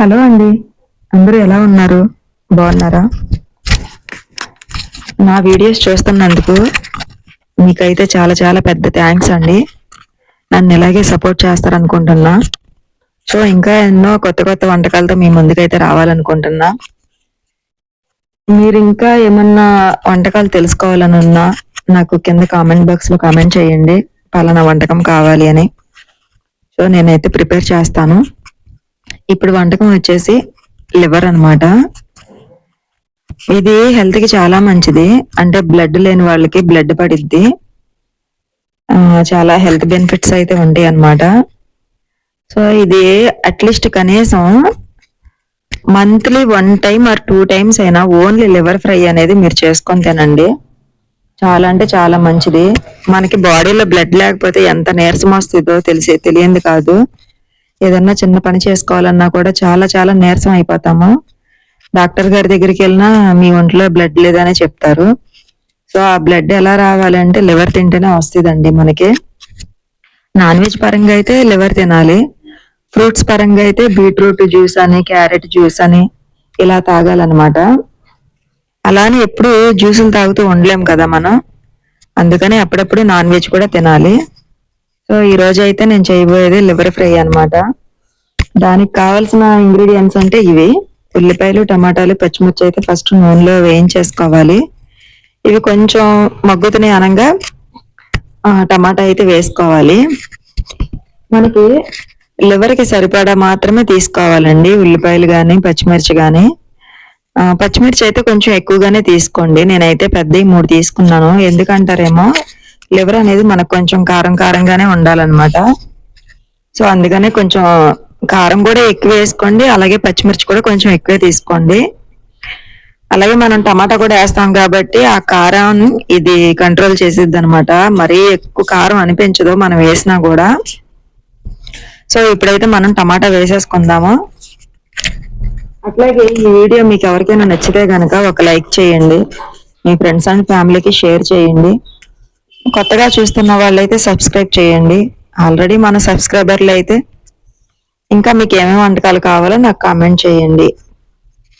Hello అండి. అందరూ ఎలా ఉన్నారు? బాగున్నారా? నా వీడియోస్ చూస్తున్నందుకు మీకైతే చాలా చాలా పెద్ద థ్యాంక్స్ అండి. నన్ను ఇలాగే సపోర్ట్ చేస్తారనుకుంటున్నా. సో ఇంకా ఎన్నో కొత్త కొత్త వంటకాలతో మీ ముందుకైతే రావాలనుకుంటున్నా. మీరు ఇంకా ఏమన్నా వంటకాలు తెలుసుకోవాలని ఉన్నా నాకు కింద కామెంట్ బాక్స్ లో కామెంట్ చేయండి. పలానా వంటకం కావాలి అని. సో నేనైతే ప్రిపేర్ చేస్తాను. ఇప్పుడు వంటకం వచ్చేసి లివర్ అన్నమాట. ఇది హెల్త్ కి చాలా మంచిది. అంటే బ్లడ్ లేని వాళ్ళకి బ్లడ్ పడిద్ది. చాలా హెల్త్ బెనిఫిట్స్ అయితే ఉంటాయి అన్నమాట. సో ఇది అట్లీస్ట్ కనీసం మంత్లీ 1 టైం ఆర్ 2 టైమ్స్ అయినా ఓన్లీ లివర్ ఫ్రై అనేది మీరు చేసుకొని తినండి. చాలా అంటే చాలా మంచిది. మనకి బాడీలో బ్లడ్ లేకపోతే ఎంత నీరసం వస్తుందో తెలియంది కాదు. ఏదన్నా చిన్న పని చేసుకోవాలన్నా కూడా చాలా చాలా నీరసం అయిపోతాము. డాక్టర్ గారి దగ్గరికి వెళ్ళినా మీ ఒంట్లో బ్లడ్ లేదనే చెప్తారు. సో ఆ బ్లడ్ ఎలా రావాలంటే లివర్ తింటేనే వస్తుందండి మనకి. నాన్ వెజ్ పరంగా అయితే లివర్ తినాలి. ఫ్రూట్స్ పరంగా అయితే బీట్రూట్ జ్యూస్ అని, క్యారెట్ జ్యూస్ అని ఇలా తాగాలన్నమాట. అలానే ఎప్పుడు జ్యూసులు తాగుతూ ఉండలేం కదా మనం. అందుకని అప్పుడప్పుడు నాన్ వెజ్ కూడా తినాలి. సో ఈ రోజు అయితే నేను చేయబోయేది లివర్ ఫ్రై అన్నమాట. దానికి కావాల్సిన ఇంగ్రీడియంట్స్ అంటే ఇవి: ఉల్లిపాయలు, టమాటాలు, పచ్చిమిర్చి అయితే ఫస్ట్ నూనెలో వేయించేసుకోవాలి. ఇవి కొంచెం మగ్గుతున్నాయి అనగా టమాటా అయితే వేసుకోవాలి. మనకి లివర్ కి సరిపడా మాత్రమే తీసుకోవాలండి ఉల్లిపాయలు కానీ పచ్చిమిర్చి కానీ. పచ్చిమిర్చి అయితే కొంచెం ఎక్కువగానే తీసుకోండి. నేనైతే పెద్దవి 3 తీసుకున్నాను. ఎందుకంటారేమో లివర్ అనేది మనకు కొంచెం కారం కారంగానే ఉండాలన్నమాట. సో అందుకనే కొంచెం కారం కూడా ఎక్కువ వేసుకోండి. అలాగే పచ్చిమిర్చి కూడా కొంచెం ఎక్కువే తీసుకోండి. అలాగే మనం టమాటా కూడా వేస్తాం కాబట్టి ఆ కారం ఇది కంట్రోల్ చేసిద్ది అనమాట. మరీ ఎక్కువ కారం అనిపించదు మనం వేసినా కూడా. సో ఇప్పుడైతే మనం టమాటా వేసేసుకుందాము. అట్లాగే ఈ వీడియో మీకు ఎవరికైనా నచ్చితే గనక ఒక లైక్ చేయండి. మీ ఫ్రెండ్స్ అండ్ ఫ్యామిలీకి షేర్ చేయండి. కొత్తగా చూస్తున్న వాళ్ళైతే సబ్స్క్రైబ్ చేయండి. ఆల్రెడీ మన సబ్స్క్రైబర్లు అయితే ఇంకా మీకు ఏమేమి వంటకాలు కావాలో నాకు కామెంట్ చేయండి.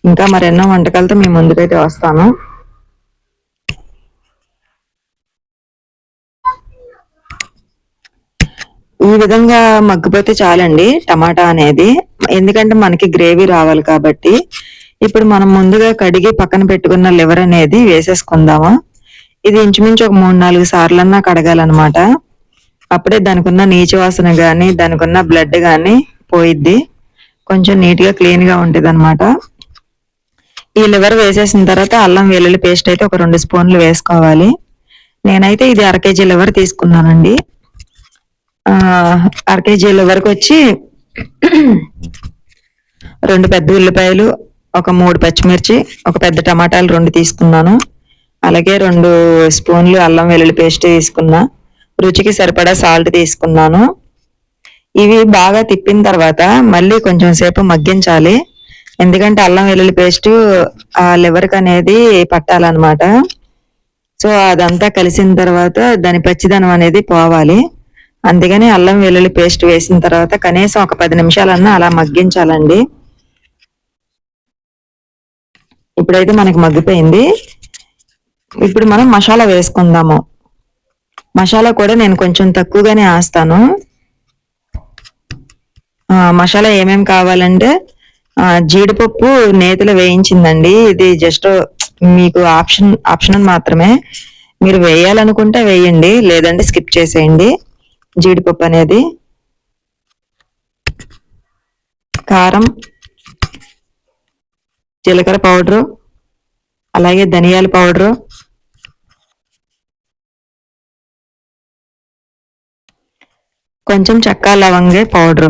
ఇంకా మరెన్నో వంటకాలతో మీ ముందుకైతే వస్తాను. ఈ విధంగా మగ్గిపోతే చాలండి టమాటా అనేది. ఎందుకంటే మనకి గ్రేవీ రావాలి కాబట్టి. ఇప్పుడు మనం ముందుగా కడిగి పక్కన పెట్టుకున్న లివర్ అనేది వేసేసుకుందాము. ఇది ఇంచుమించు ఒక 3-4 సార్లన్నా కడగాలన్నమాట. అప్పుడే దానికి ఉన్న నీచు వాసన గాని, దానికి ఉన్న బ్లడ్ గాని పోయిద్ది. కొంచెం నీట్ గా క్లీన్ గా ఉంటది అనమాట. ఈ లివర్ వేసేసిన తర్వాత అల్లం వెల్లుల్లి పేస్ట్ అయితే ఒక 2 స్పూన్లు వేసుకోవాలి. నేనైతే ఇది 1/2 kg లివర్ తీసుకున్నానండి. 1/2 kg లివర్కి వచ్చి 2 పెద్ద ఉల్లిపాయలు, ఒక 3 పచ్చిమిర్చి, ఒక పెద్ద టమాటాలు 2 తీసుకున్నాను. అలాగే 2 స్పూన్లు అల్లం వెల్లుల్లి పేస్ట్ తీసుకున్నా. రుచికి సరిపడా సాల్ట్ తీసుకున్నాను. ఇవి బాగా తిప్పిన తర్వాత మళ్ళీ కొంచెం సేపు మగ్గించాలి. ఎందుకంటే అల్లం వెల్లుల్లి పేస్ట్ ఆ లివర్కి అనేది పట్టాలన్నమాట. సో అదంతా కలిసిన తర్వాత దాని పచ్చిదనం అనేది పోవాలి. అందుకని అల్లం వెల్లుల్లి పేస్ట్ వేసిన తర్వాత కనీసం ఒక 10 నిమిషాలన్నా అలా మగ్గించాలండి. ఇప్పుడైతే మనకి మగ్గిపోయింది. ఇప్పుడు మనం మసాలా వేసుకుందాము. మసాలా కూడా నేను కొంచెం తక్కువగానే వేస్తాను. మసాలా ఏమేమి కావాలంటే జీడిపప్పు నేతిలో వేయించిందండి. ఇది జస్ట్ మీకు ఆప్షనల్ మాత్రమే. మీరు వేయాలనుకుంటే వేయండి, లేదంటే స్కిప్ చేసేయండి. జీడిపప్పు అనేది, కారం, జీలకర్ర పౌడరు, అలాగే ధనియాల పౌడరు, కొంచెం చెక్క లవంగే పౌడరు.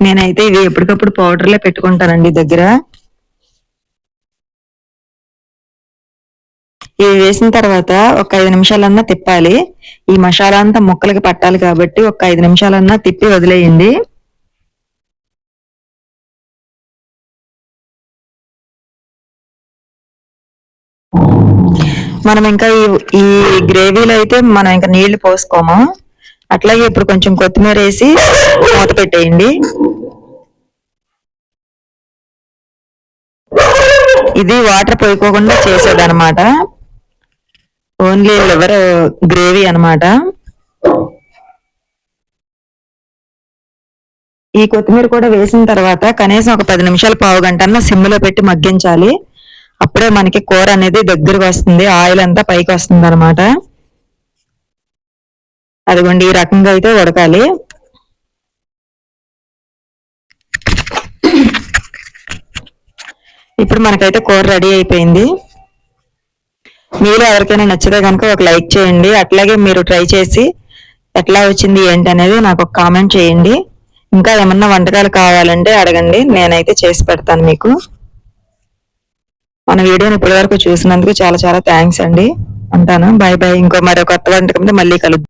నేనైతే ఇవి ఎప్పటికప్పుడు పౌడర్లే పెట్టుకుంటానండి దగ్గర. ఇవి వేసిన తర్వాత ఒక 5 నిమిషాలన్నా తిప్పాలి. ఈ మసాలా అంతా ముక్కలకి పట్టాలి కాబట్టి ఒక 5 నిమిషాలన్నా తిప్పి వదిలేయండి. మనం ఇంకా ఈ గ్రేవీలో అయితే మనం ఇంకా నీళ్లు పోసుకోము. అట్లాగే ఇప్పుడు కొంచెం కొత్తిమీర వేసి మూత పెట్టేయండి. ఇది వాటర్ పోయిపోకుండా చేసేదన్నమాట. ఓన్లీ లివర్ గ్రేవీ అన్నమాట. ఈ కొత్తిమీర కూడా వేసిన తర్వాత కనీసం ఒక 10 నిమిషాలు, పావు గంట అన్న సిమ్లో పెట్టి మగ్గించాలి. అప్పుడే మనకి కూర అనేది దగ్గరకు వస్తుంది, ఆయిల్ అంతా పైకి వస్తుంది అనమాట. అదిగోండి ఈ రకంగా అయితే ఉడకాలి. ఇప్పుడు మనకైతే కూర రెడీ అయిపోయింది. మీరు ఎవరికైనా నచ్చితే కనుక ఒక లైక్ చేయండి. అట్లాగే మీరు ట్రై చేసి ఎట్లా వచ్చింది ఏంటి అనేది నాకు ఒక కామెంట్ చేయండి. ఇంకా ఏమన్నా వంటకాలు కావాలంటే అడగండి, నేనైతే చేసి పెడతాను మీకు. మన వీడియోని ఇప్పటి వరకు చూసినందుకు చాలా చాలా థ్యాంక్స్ అండి. ఉంటాను, బాయ్ బాయ్. ఇంకో మరో కొత్త వంటకంతో మళ్ళీ కలుద్దాం.